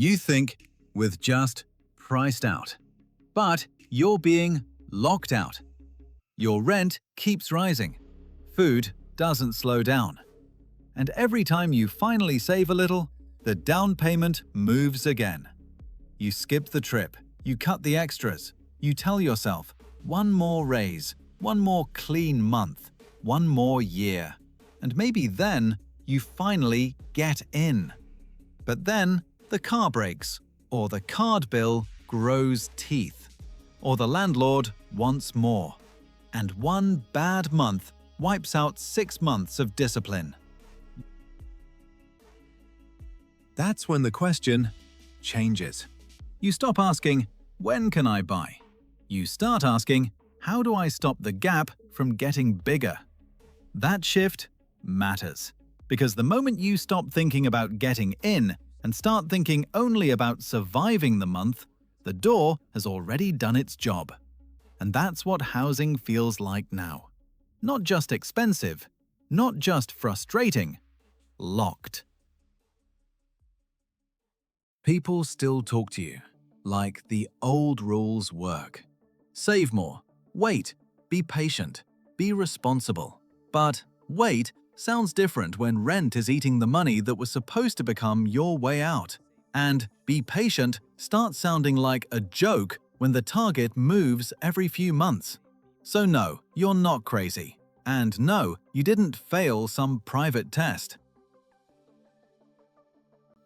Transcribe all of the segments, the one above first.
You think with just priced out. But you're being locked out. Your rent keeps rising. Food doesn't slow down. And every time you finally save a little, the down payment moves again. You skip the trip, you cut the extras, you tell yourself, one more raise, one more clean month, one more year. And maybe then you finally get in. But then the car breaks, or the card bill grows teeth, or the landlord wants more. And one bad month wipes out 6 months of discipline. That's when the question changes. You stop asking, when can I buy? You start asking, how do I stop the gap from getting bigger? That shift matters, because the moment you stop thinking about getting in and start thinking only about surviving the month, the door has already done its job. And that's what housing feels like now. Not just expensive, not just frustrating, locked. People still talk to you like the old rules work. Save more, wait, be patient, be responsible. But wait sounds different when rent is eating the money that was supposed to become your way out. And be patient starts sounding like a joke when the target moves every few months. So no, you're not crazy. And no, you didn't fail some private test.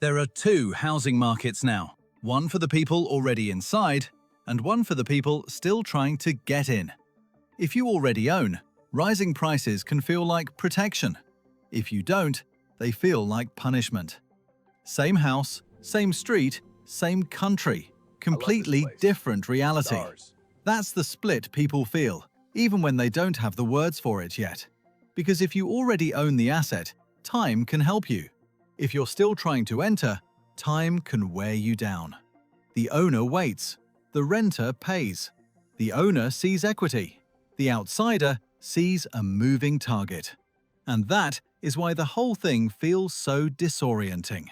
There are 2 housing markets now, one for the people already inside and one for the people still trying to get in. If you already own, rising prices can feel like protection. If you don't, they feel like punishment. Same house, same street, same country, completely different reality. That's the split people feel, even when they don't have the words for it yet. Because if you already own the asset, time can help you. If you're still trying to enter, time can wear you down. The owner waits. The renter pays. The owner sees equity. The outsider sees a moving target. And that is why the whole thing feels so disorienting.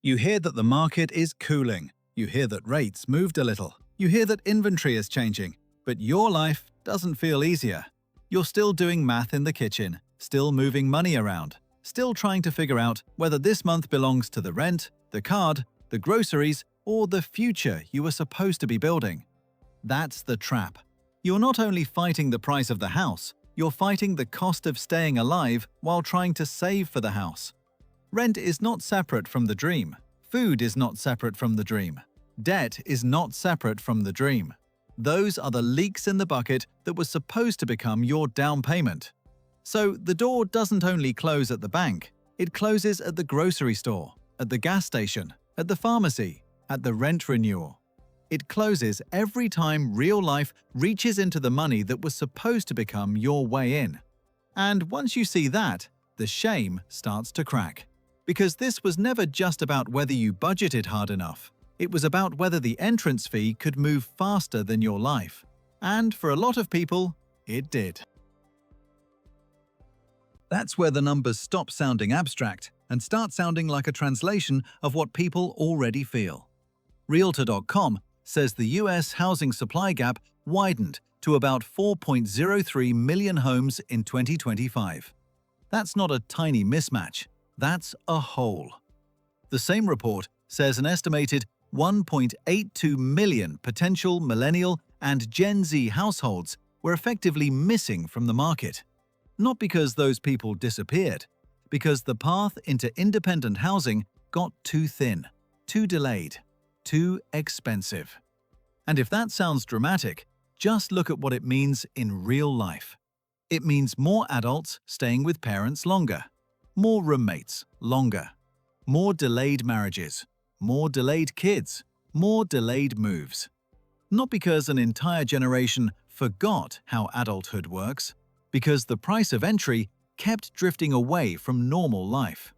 You hear that the market is cooling. You hear that rates moved a little. You hear that inventory is changing. But your life doesn't feel easier. You're still doing math in the kitchen, still moving money around, still trying to figure out whether this month belongs to the rent, the card, the groceries, or the future you were supposed to be building. That's the trap. You're not only fighting the price of the house, you're fighting the cost of staying alive while trying to save for the house. Rent is not separate from the dream. Food is not separate from the dream. Debt is not separate from the dream. Those are the leaks in the bucket that was supposed to become your down payment. So the door doesn't only close at the bank, it closes at the grocery store, at the gas station, at the pharmacy, at the rent renewal. It closes every time real life reaches into the money that was supposed to become your way in. And once you see that, the shame starts to crack. Because this was never just about whether you budgeted hard enough. It was about whether the entrance fee could move faster than your life. And for a lot of people, it did. That's where the numbers stop sounding abstract and start sounding like a translation of what people already feel. Realtor.com says the US housing supply gap widened to about 4.03 million homes in 2025. That's not a tiny mismatch, that's a hole. The same report says an estimated 1.82 million potential Millennial and Gen Z households were effectively missing from the market. Not because those people disappeared, because the path into independent housing got too thin, too delayed, too expensive. And if that sounds dramatic, just look at what it means in real life. It means more adults staying with parents longer, more roommates longer, more delayed marriages, more delayed kids, more delayed moves. Not because an entire generation forgot how adulthood works, because the price of entry kept drifting away from normal life.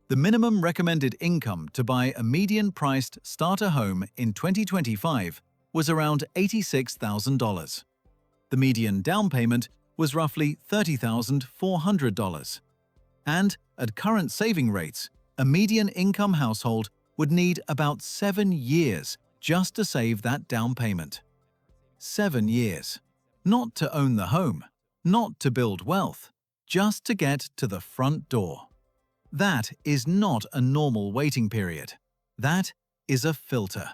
The minimum recommended income to buy a median-priced starter home in 2025 was around $86,000. The median down payment was roughly $30,400. And at current saving rates, a median income household would need about 7 years just to save that down payment. 7 years. Not to own the home, not to build wealth, just to get to the front door. That is not a normal waiting period. That is a filter.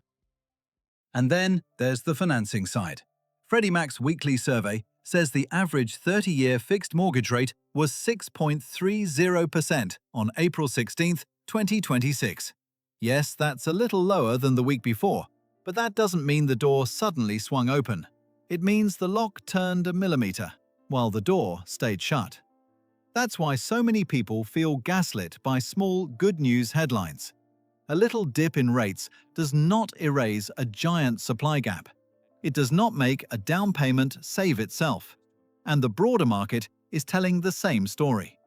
And then there's the financing side. Freddie Mac's weekly survey says the average 30-year fixed mortgage rate was 6.30% on April 16, 2026. Yes, that's a little lower than the week before, but that doesn't mean the door suddenly swung open. It means the lock turned a millimeter, while the door stayed shut. That's why so many people feel gaslit by small good news headlines. A little dip in rates does not erase a giant supply gap. It does not make a down payment save itself. And the broader market is telling the same story.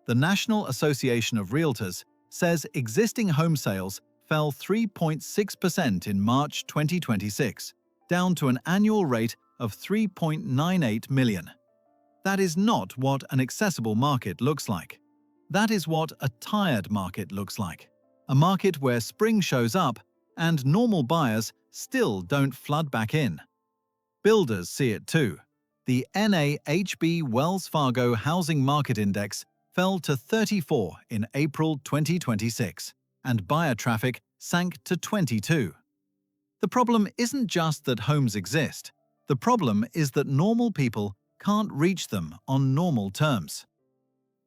The National Association of Realtors says existing home sales fell 3.6% in March 2026, down to an annual rate of 3.98 million. That is not what an accessible market looks like. That is what a tired market looks like. A market where spring shows up and normal buyers still don't flood back in. Builders see it too. The NAHB Wells Fargo Housing Market Index fell to 34 in April 2026, and buyer traffic sank to 22. The problem isn't just that homes exist. The problem is that normal people can't reach them on normal terms.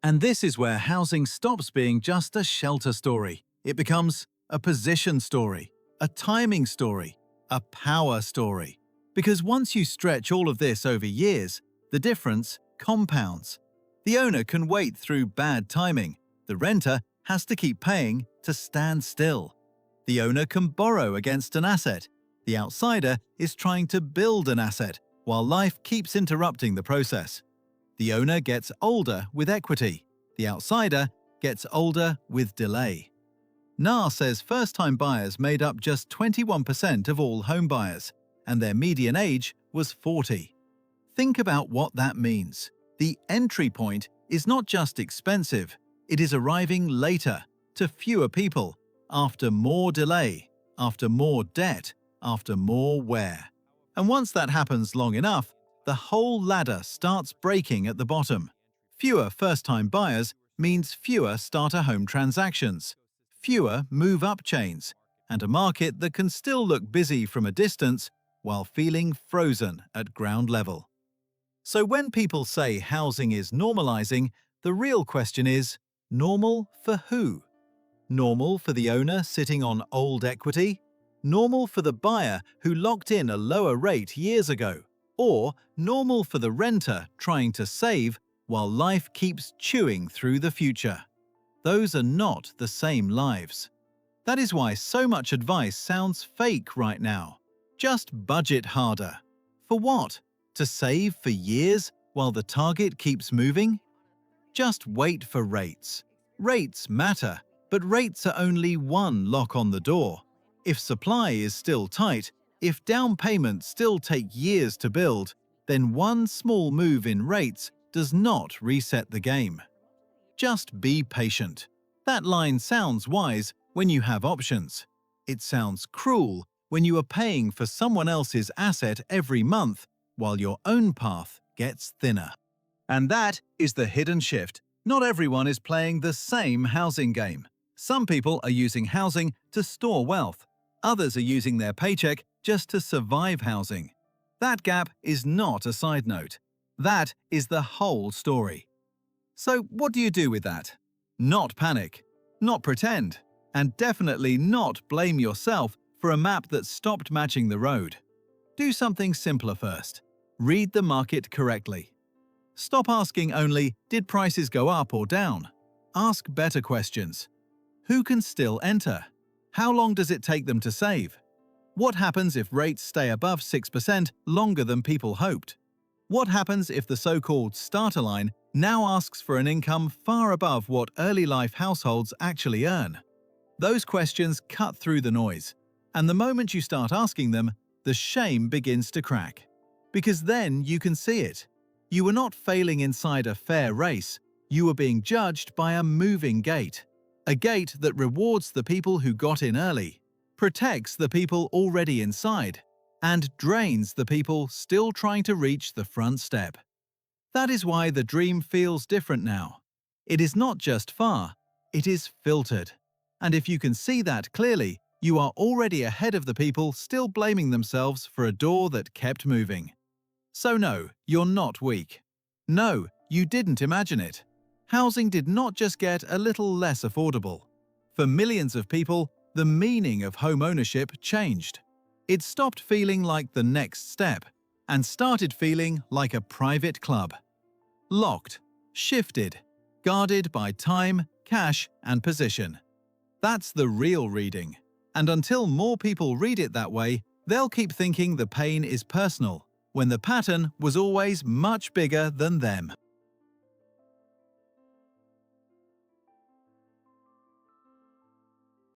And this is where housing stops being just a shelter story. It becomes a position story, a timing story, a power story. Because once you stretch all of this over years, the difference compounds. The owner can wait through bad timing. The renter has to keep paying to stand still. The owner can borrow against an asset. The outsider is trying to build an asset, while life keeps interrupting the process. The owner gets older with equity. The outsider gets older with delay. NAR says first-time buyers made up just 21% of all home buyers, and their median age was 40. Think about what that means. The entry point is not just expensive, it is arriving later, to fewer people, after more delay, after more debt, after more wear. And once that happens long enough, the whole ladder starts breaking at the bottom. Fewer first-time buyers means fewer starter home transactions, fewer move-up chains, and a market that can still look busy from a distance while feeling frozen at ground level. So when people say housing is normalizing, the real question is, normal for who? Normal for the owner sitting on old equity? Normal for the buyer who locked in a lower rate years ago? Or normal for the renter trying to save while life keeps chewing through the future? Those are not the same lives. That is why so much advice sounds fake right now. Just budget harder. For what? To save for years while the target keeps moving? Just wait for rates. Rates matter, but rates are only one lock on the door. If supply is still tight, if down payments still take years to build, then one small move in rates does not reset the game. Just be patient. That line sounds wise when you have options. It sounds cruel when you are paying for someone else's asset every month while your own path gets thinner. And that is the hidden shift. Not everyone is playing the same housing game. Some people are using housing to store wealth. Others are using their paycheck just to survive housing. That gap is not a side note. That is the whole story. So what do you do with that? Not panic, not pretend, and definitely not blame yourself for a map that stopped matching the road. Do something simpler first. Read the market correctly. Stop asking only, did prices go up or down? Ask better questions. Who can still enter? How long does it take them to save? What happens if rates stay above 6% longer than people hoped? What happens if the so-called starter line now asks for an income far above what early life households actually earn? Those questions cut through the noise, and the moment you start asking them, the shame begins to crack. Because then you can see it. You were not failing inside a fair race, you were being judged by a moving gate. A gate that rewards the people who got in early, protects the people already inside, and drains the people still trying to reach the front step. That is why the dream feels different now. It is not just far, it is filtered. And if you can see that clearly, you are already ahead of the people still blaming themselves for a door that kept moving. So no, you're not weak. No, you didn't imagine it. Housing did not just get a little less affordable. For millions of people, the meaning of home ownership changed. It stopped feeling like the next step and started feeling like a private club. Locked, shifted, guarded by time, cash, and position. That's the real reading. And until more people read it that way, they'll keep thinking the pain is personal, when the pattern was always much bigger than them.